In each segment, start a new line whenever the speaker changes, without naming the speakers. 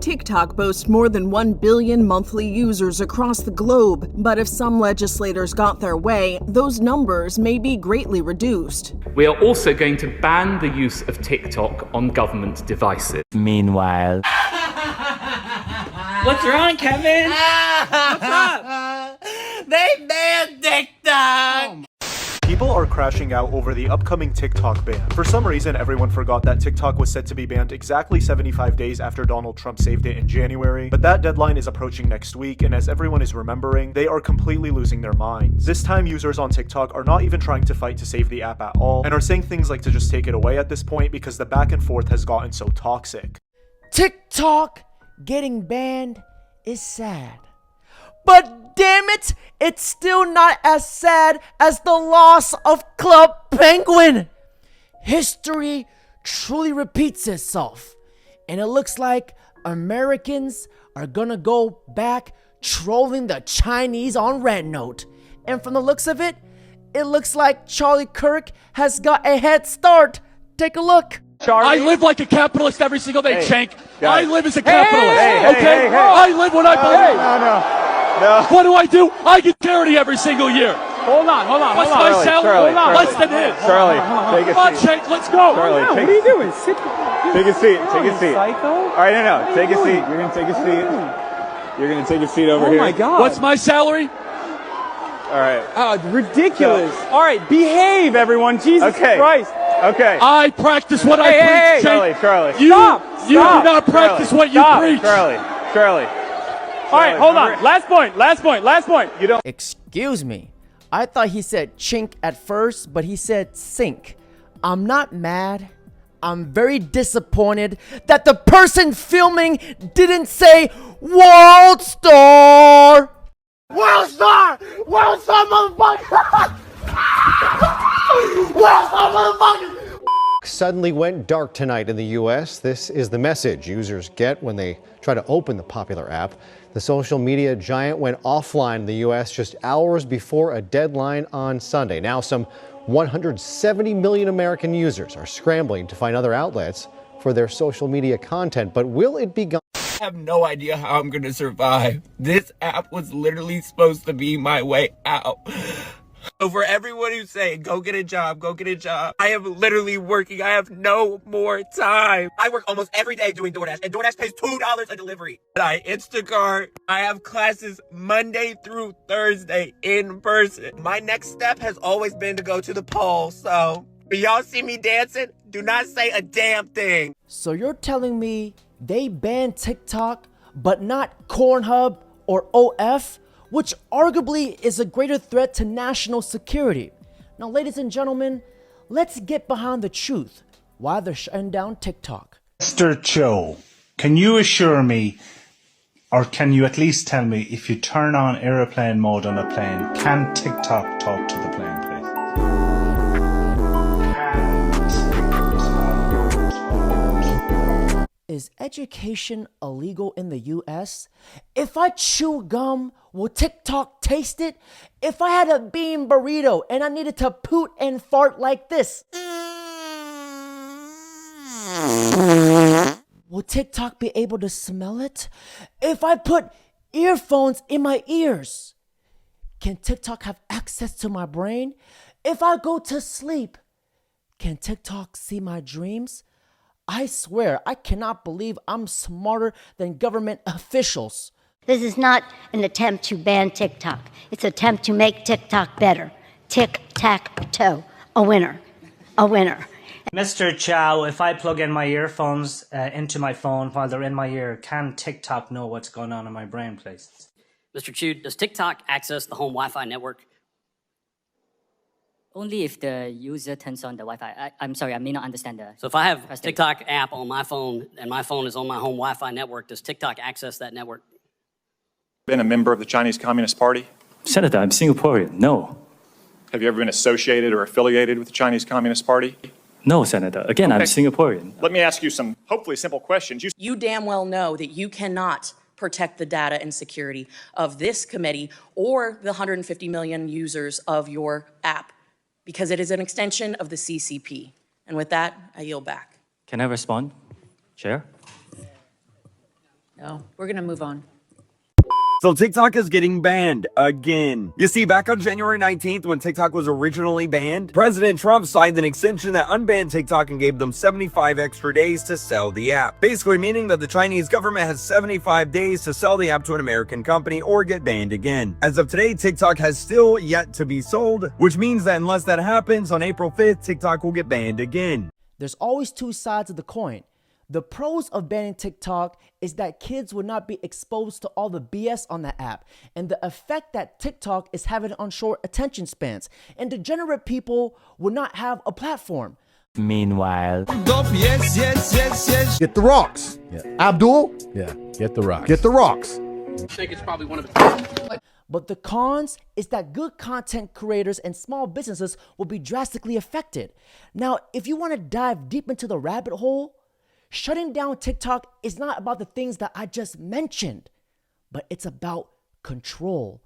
TikTok boasts more than 1 billion monthly users across the globe, but if some legislators got their way, those numbers may be greatly reduced.
We are also going to ban the use of TikTok on government devices.
Meanwhile...
What's wrong, Kevin? What's up?
They banned TikTok!
People are crashing out over the upcoming TikTok ban. For some reason, everyone forgot that TikTok was set to be banned exactly 75 days after Donald Trump saved it in January, but that deadline is approaching next week, and as everyone is remembering, they are completely losing their minds. This time, users on TikTok are not even trying to fight to save the app at all, and are saying things like to just take it away at this point because the back and forth has gotten so toxic.
TikTok getting banned is sad. But damn it, it's still not as sad as the loss of Club Penguin. History truly repeats itself. And it looks like Americans are gonna go back trolling the Chinese on Red Note. And from the looks of it, it looks like Charlie Kirk has got a head start. Take a look.
Charlie? I live like a capitalist every single day, Cenk. I live as a capitalist, okay? I live what I believe. No. What do? I get charity every single year. Hold on. What's my salary? Less than his.
Charlie, take a seat.
Come on, Cenk, let's go.
Charlie,
what are you doing?
Take a seat. Take a seat.
Psycho?
All right, no. Take a seat. You're gonna take a seat. You're gonna take a seat over here.
Oh my God.
What's my salary?
All right.
Oh, ridiculous. All right, behave, everyone. Jesus Christ.
Okay.
I practice what I preach, Cenk.
Charlie.
You do not practice what you preach.
Charlie.
All right, hold on. Last point.
You don't.
Excuse me. I thought he said chink at first, but he said sink. I'm not mad. I'm very disappointed that the person filming didn't say World Star.
World Star, motherfucker! World Star, motherfucker!
Suddenly went dark tonight in the U.S. This is the message users get when they try to open the popular app. The social media giant went offline in the U.S. just hours before a deadline on Sunday. Now some 170 million American users are scrambling to find other outlets for their social media content. But will it be gone?
I have no idea how I'm gonna survive. This app was literally supposed to be my way out. So for everyone who's saying, go get a job, I am literally working. I have no more time. I work almost every day doing DoorDash, and DoorDash pays $2 a delivery. I Instacart. I have classes Monday through Thursday in person. My next step has always been to go to the poll, so when y'all see me dancing, do not say a damn thing.
So you're telling me they banned TikTok, but not Pornhub or OF? Which arguably is a greater threat to national security. Now, ladies and gentlemen, let's get behind the truth. Why they're shutting down TikTok.
Mr. Cho, can you assure me, or can you at least tell me, if you turn on airplane mode on a plane, can TikTok talk to the plane, please?
Is education illegal in the US? If I chew gum, will TikTok taste it? If I had a bean burrito and I needed to poot and fart like this, will TikTok be able to smell it? If I put earphones in my ears, can TikTok have access to my brain? If I go to sleep, can TikTok see my dreams? I swear, I cannot believe I'm smarter than government officials.
This is not an attempt to ban TikTok. It's an attempt to make TikTok better. Tic-tac-toe. A winner.
Mr. Chow, if I plug in my earphones into my phone while they're in my ear, can TikTok know what's going on in my brain, please?
Mr. Chu, does TikTok access the home Wi-Fi network?
Only if the user turns on the Wi-Fi. I'm sorry, I may not understand that.
So if I have a TikTok app on my phone and my phone is on my home Wi-Fi network, does TikTok access that network?
Been a member of the Chinese Communist Party?
Senator, I'm Singaporean. No.
Have you ever been associated or affiliated with the Chinese Communist Party?
No, Senator. Again, I'm Singaporean.
Let me ask you some hopefully simple questions.
You damn well know that you cannot protect the data and security of this committee or the 150 million users of your app, because it is an extension of the CCP. And with that, I yield back.
Can I respond, Chair?
So we're going to move on.
So TikTok is getting banned again. You see, back on January 19th, when TikTok was originally banned, President Trump signed an extension that unbanned TikTok and gave them 75 extra days to sell the app. Basically meaning that the Chinese government has 75 days to sell the app to an American company or get banned again. As of today, TikTok has still yet to be sold, which means that unless that happens on April 5th, TikTok will get banned again.
There's always two sides of the coin. The pros of banning TikTok is that kids would not be exposed to all the BS on the app and the effect that TikTok is having on short attention spans, and degenerate people would not have a platform.
Meanwhile,
yes. Get the rocks. Yeah. Abdul? Yeah, get the rocks. Get the rocks.
I think it's probably one of the...
But the cons is that good content creators and small businesses will be drastically affected. Now, if you want to dive deep into the rabbit hole, shutting down TikTok is not about the things that I just mentioned, but it's about control.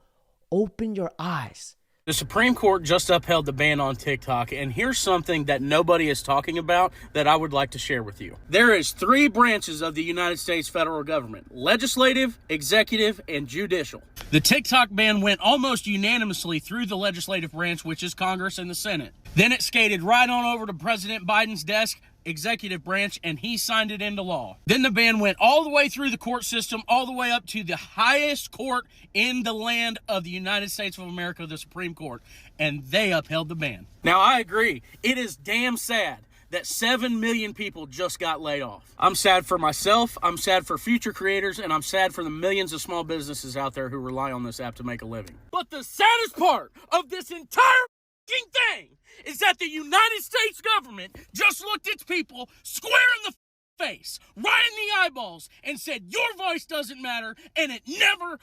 Open your eyes.
The Supreme Court just upheld the ban on TikTok, and here's something that nobody is talking about that I would like to share with you. There is 3 branches of the United States federal government: legislative, executive, and judicial. The TikTok ban went almost unanimously through the legislative branch, which is Congress and the Senate. Then it skated right on over to President Biden's desk, executive branch, and he signed it into law. Then the ban went all the way through the court system, all the way up to the highest court in the land of the United States of America, the Supreme Court, and they upheld the ban. Now, I agree, it is damn sad that 7 million people just got laid off. I'm sad for myself, I'm sad for future creators, and I'm sad for the millions of small businesses out there who rely on this app to make a living. But the saddest part of this entire thing is that the United States government just looked its people square in the face, right in the eyeballs, and said, your voice doesn't matter, and it never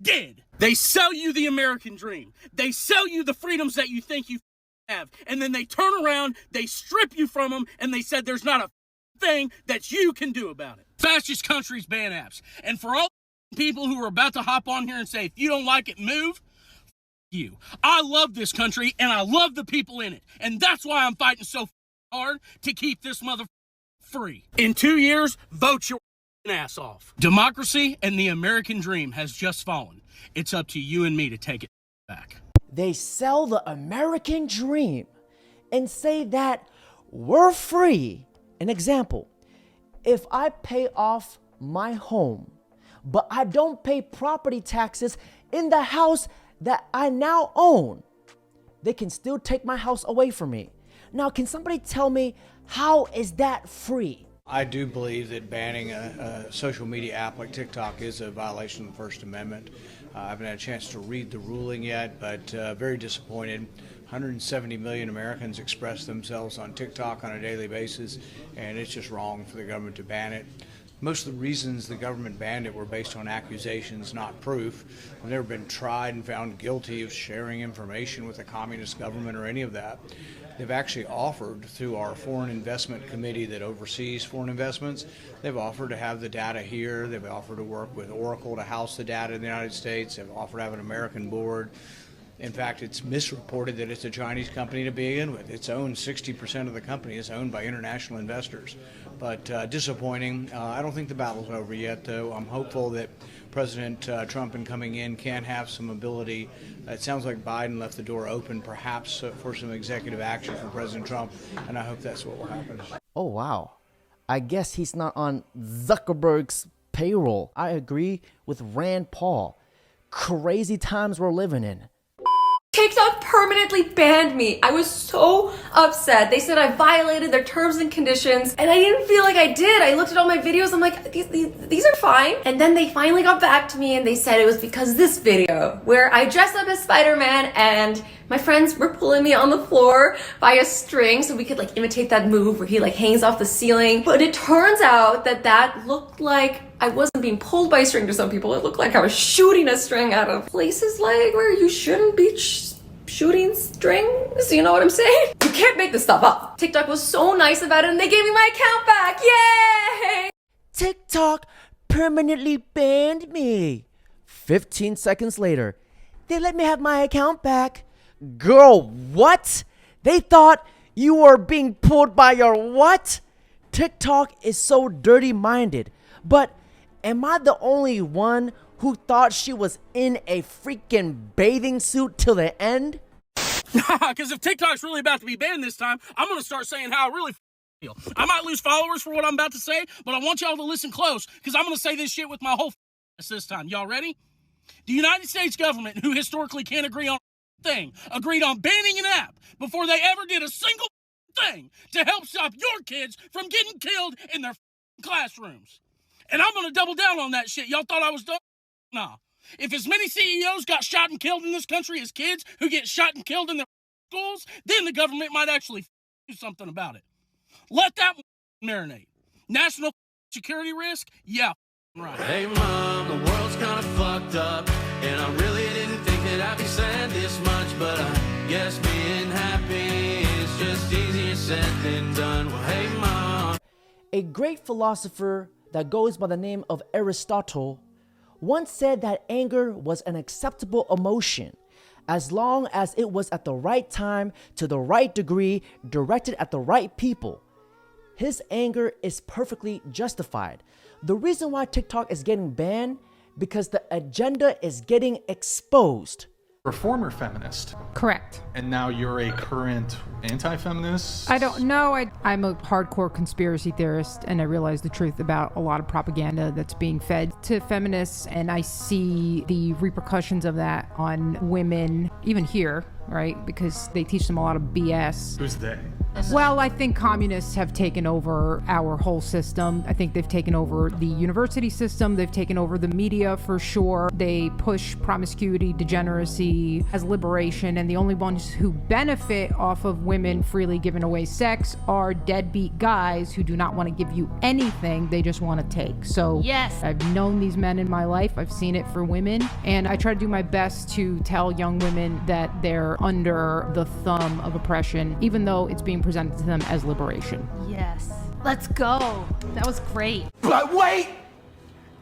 did. They sell you the American dream. They sell you the freedoms that you think you have, and then they turn around, they strip you from them, and they said there's not a thing that you can do about it. Fascist countries ban apps. And for all people who are about to hop on here and say, if you don't like it, move, you. I love this country and I love the people in it, and that's why I'm fighting so hard to keep this mother free. In 2 years, vote your ass off. Democracy and the American dream has just fallen. It's up to you and me to take it back.
They sell the American dream and say that we're free. An example: if I pay off my home, but I don't pay property taxes in the house that I now own, they can still take my house away from me. Now, can somebody tell me, how is that free?
I do believe that banning a social media app like TikTok is a violation of the First Amendment. I haven't had a chance to read the ruling yet, but very disappointed. 170 million Americans express themselves on TikTok on a daily basis, and it's just wrong for the government to ban it. Most of the reasons the government banned it were based on accusations, not proof. I've never been tried and found guilty of sharing information with a communist government or any of that. They've actually offered, through our Foreign Investment Committee that oversees foreign investments, they've offered to have the data here. They've offered to work with Oracle to house the data in the United States. They've offered to have an American board. In fact, it's misreported that it's a Chinese company to begin with. It's owned, 60% of the company is owned by international investors. But disappointing. I don't think the battle's over yet, though. I'm hopeful that President Trump, in coming in, can have some ability. It sounds like Biden left the door open, perhaps, for some executive action from President Trump, and I hope that's what will happen.
Oh, wow. I guess he's not on Zuckerberg's payroll. I agree with Rand Paul. Crazy times we're living in.
TikTok permanently banned me. I was so upset. They said I violated their terms and conditions, and I didn't feel like I did. I looked at all my videos, I'm like, these are fine. And then they finally got back to me and they said it was because of this video where I dressed up as Spider-Man and my friends were pulling me on the floor by a string so we could like imitate that move where he like hangs off the ceiling. But it turns out that that looked like I wasn't being pulled by a string to some people. It looked like I was shooting a string out of places like where you shouldn't be shooting strings, you know what I'm saying? You can't make this stuff up. TikTok was so nice about it and they gave me my account back. Yay!
TikTok permanently banned me. 15 seconds later, they let me have my account back. Girl, what? They thought you were being pulled by your what? TikTok is so dirty-minded. But Am I the only one who thought she was in a freaking bathing suit till the end?
Because if TikTok's really about to be banned this time, I'm going to start saying how I really feel. I might lose followers for what I'm about to say, but I want y'all to listen close, because I'm going to say this shit with my whole this time. Y'all ready? The United States government, who historically can't agree on thing, agreed on banning an app before they ever did a single thing to help stop your kids from getting killed in their classrooms. And I'm going to double down on that shit. Y'all thought I was done? Nah. If as many CEOs got shot and killed in this country as kids who get shot and killed in their schools, then the government might actually do something about it. Let that marinate. National security risk? Yeah, right.
Hey mom, the world's kind of fucked up, and I really didn't think that I'd be sad this much, but I guess being happy is just easier said than done. Well, hey mom.
A great philosopher that goes by the name of Aristotle once said that anger was an acceptable emotion as long as it was at the right time, to the right degree, directed at the right people. His anger is perfectly justified. The reason why TikTok is getting banned, because the agenda is getting exposed.
You're a former feminist.
Correct.
And now you're a current anti-feminist?
I don't know. I'm a hardcore conspiracy theorist, and I realize the truth about a lot of propaganda that's being fed to feminists, and I see the repercussions of that on women, even here, right? Because they teach them a lot of BS.
Who's they?
Well, I think communists have taken over our whole system. I think they've taken over the university system. They've taken over the media for sure. They push promiscuity, degeneracy as liberation, and the only ones who benefit off of women freely giving away sex are deadbeat guys who do not want to give you anything. They just want to take. So yes, I've known these men in my life. I've seen it for women, and I try to do my best to tell young women that they're under the thumb of oppression, even though it's being presented to them as liberation.
Yes. Let's go. That was great.
But wait!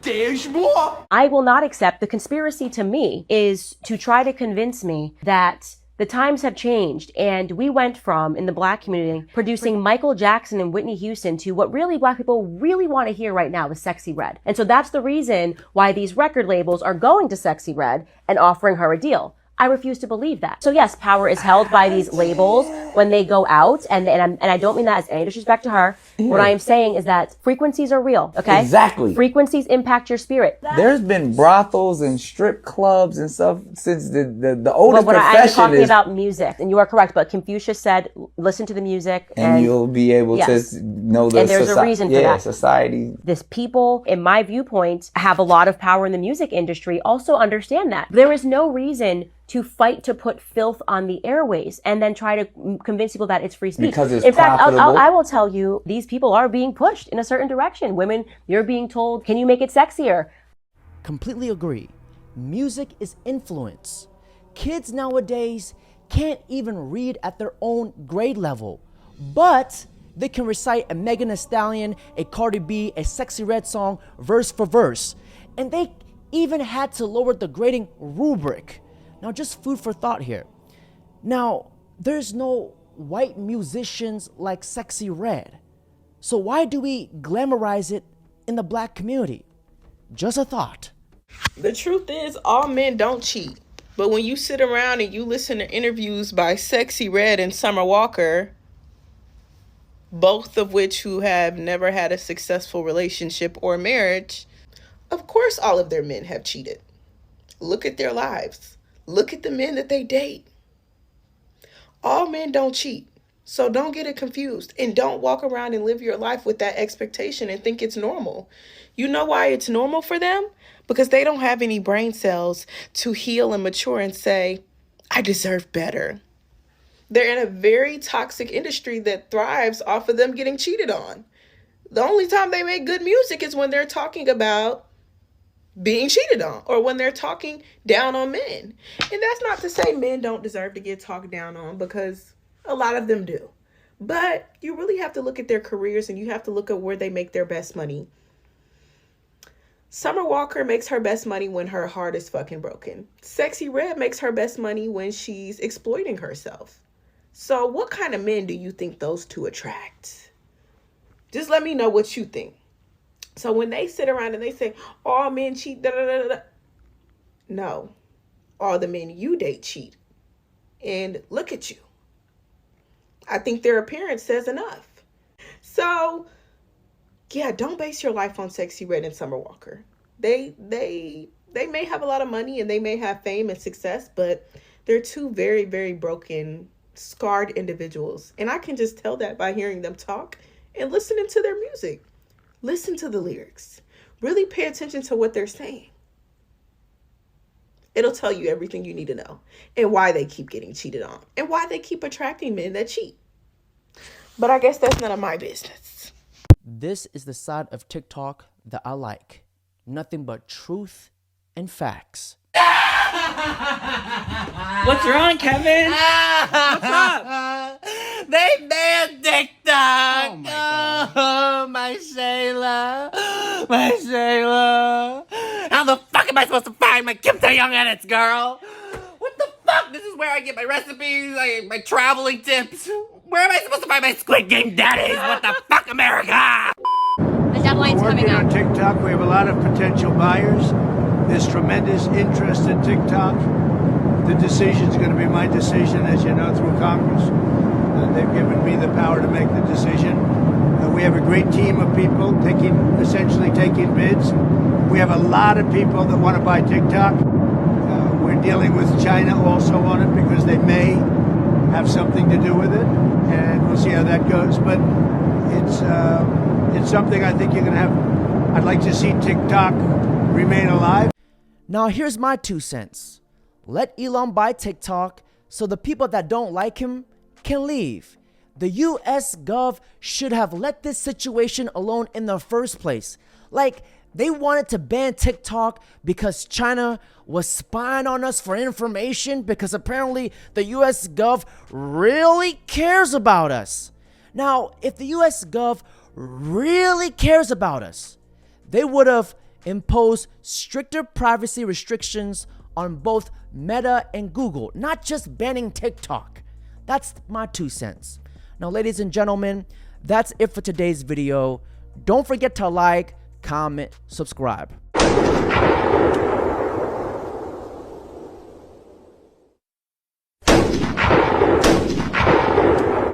There's more!
I will not accept. The conspiracy to me is to try to convince me that the times have changed, and we went from, in the Black community, producing Michael Jackson and Whitney Houston to what really Black people really want to hear right now is Sexy Red. And so that's the reason why these record labels are going to Sexy Red and offering her a deal. I refuse to believe that. So yes, power is held by these labels when they go out, and I don't mean that as any disrespect to her. Yeah. What I am saying is that frequencies are real, okay?
Exactly.
Frequencies impact your spirit.
There's been brothels and strip clubs and stuff since the oldest profession
I'm talking about music, and you are correct, but Confucius said, listen to the music.
And you'll be able to know the
and there's a reason for that.
Society.
This people, in my viewpoint, have a lot of power in the music industry, also understand that. There is no reason to fight to put filth on the airways and then try to convince people that it's free speech.
Because it's
in fact,
profitable.
I will tell you, these people are being pushed in a certain direction. Women, you're being told, can you make it sexier?
Completely agree. Music is influence. Kids nowadays can't even read at their own grade level, but they can recite a Megan Thee Stallion, a Cardi B, a Sexy Red song, verse for verse. And they even had to lower the grading rubric. Now, just food for thought here. Now, there's no white musicians like Sexy Red. So why do we glamorize it in the Black community? Just a thought.
The truth is, all men don't cheat. But when you sit around and you listen to interviews by Sexy Red and Summer Walker, both of which who have never had a successful relationship or marriage, of course all of their men have cheated. Look at their lives. Look at the men that they date. All men don't cheat. So don't get it confused. And don't walk around and live your life with that expectation and think it's normal. You know why it's normal for them? Because they don't have any brain cells to heal and mature and say, I deserve better. They're in a very toxic industry that thrives off of them getting cheated on. The only time they make good music is when they're talking about being cheated on, or when they're talking down on men. And that's not to say men don't deserve to get talked down on, because a lot of them do. But you really have to look at their careers, and you have to look at where they make their best money. Summer Walker makes her best money when her heart is fucking broken. Sexy Red makes her best money when she's exploiting herself. So what kind of men do you think those two attract? Just let me know what you think. So when they sit around and they say, all men cheat, da, da, da, da. No, all the men you date cheat. And look at you. I think their appearance says enough. So, yeah, don't base your life on Sexy Red and Summer Walker. They may have a lot of money and they may have fame and success, but they're two very, very broken, scarred individuals. And I can just tell that by hearing them talk and listening to their music. Listen to the lyrics. Really pay attention to what they're saying. It'll tell you everything you need to know and why they keep getting cheated on and why they keep attracting men that cheat. But I guess that's none of my business.
This is the side of TikTok that I like. Nothing but truth and facts.
What's wrong, Kevin? What's up? They banned TikTok. Oh my God. Oh, my Shayla. My Shayla. How the fuck am I supposed to find my Kim Tae-young edits, girl? What the fuck? This is where I get my recipes, my traveling tips. Where am I supposed to find my Squid Game daddies? What the fuck, America?
The deadline's coming up.
On TikTok, we have a lot of potential buyers. There's tremendous interest in TikTok. The decision's going to be my decision, as you know, through Congress. They've given me the power to make the decision. We have a great team of people essentially taking bids. We have a lot of people that want to buy TikTok. We're dealing with China also on it because they may have something to do with it, and we'll see how that goes. But it's something I think you're going to have. I'd like to see TikTok remain alive.
Now here's my 2 cents. Let Elon buy TikTok so the people that don't like him can leave. The US Gov should have let this situation alone in the first place. Like, they wanted to ban TikTok because China was spying on us for information, because apparently the US Gov really cares about us. Now, if the US Gov really cares about us, they would have imposed stricter privacy restrictions on both Meta and Google, not just banning TikTok. That's my 2 cents. Now, ladies and gentlemen, that's it for today's video. Don't forget to like, comment, subscribe.